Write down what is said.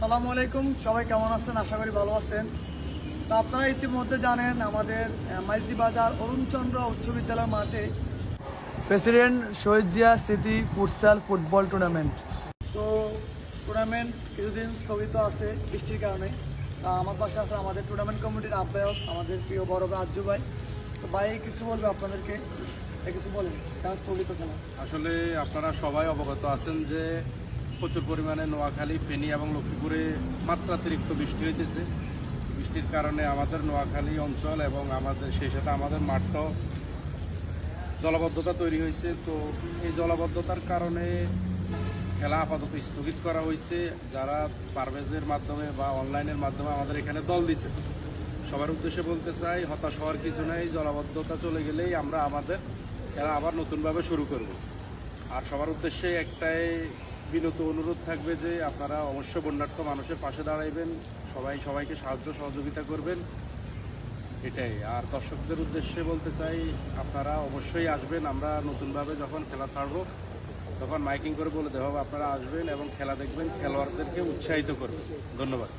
আসসালামু আলাইকুম, সবাই কেমন আছেন? আশা করি ভালো আছেন। তো আপনারা ইতিমধ্যে জানেন আমাদের মাইজদি বাজার অরুণচন্দ্র উচ্চ বিদ্যালয় মাঠে প্রেসিডেন্ট শহীদ জিয়া স্মৃতি ফুটসাল ফুটবল টুর্নামেন্ট। তো টুর্নামেন্ট কিছুদিন স্থগিত আছে বৃষ্টির কারণে। আমার পাশে আছে আমাদের টুর্নামেন্ট কমিটির আহ্বায়ক, আমাদের প্রিয় বড় ভাই আজ্জু ভাই। তো ভাই কিছু বলবে আপনাদেরকে, কিছু বলেন কেন স্থগিত কেন? আসলে আপনারা সবাই অবগত আছেন যে প্রচুর পরিমাণে নোয়াখালী, ফেনী এবং লক্ষ্মীপুরে মাত্রাতিরিক্ত বৃষ্টি হইতেছে। বৃষ্টির কারণে আমাদের নোয়াখালী অঞ্চল এবং আমাদের সেই সাথে আমাদের মাঠটাও জলাবদ্ধতা তৈরি হয়েছে। তো এই জলাবদ্ধতার কারণে খেলা আপাতত স্থগিত করা হয়েছে। যারা পারভেজের মাধ্যমে বা অনলাইনের মাধ্যমে আমাদের এখানে দল দিছে, সবার উদ্দেশ্যে বলতে চাই, হতাশ হওয়ার কিছু নেই। জলাবদ্ধতা চলে গেলেই আমরা আমাদের খেলা আবার নতুনভাবে শুরু করব। আর সবার উদ্দেশ্যে একটাই বিনত অনুরোধ থাকবে যে আপনারা অবশ্যই বন্যার্থ মানুষের পাশে দাঁড়াইবেন, সবাই সবাইকে সাহায্য সহযোগিতা করবেন, এটাই। আর দর্শকদের উদ্দেশ্যে বলতে চাই, আপনারা অবশ্যই আসবেন। আমরা নতুনভাবে যখন খেলা ছাড়বো তখন মাইকিং করে বলে দেওয়া হবে, আপনারা আসবেন এবং খেলা দেখবেন, খেলোয়াড়দেরকে উৎসাহিত করবেন। ধন্যবাদ।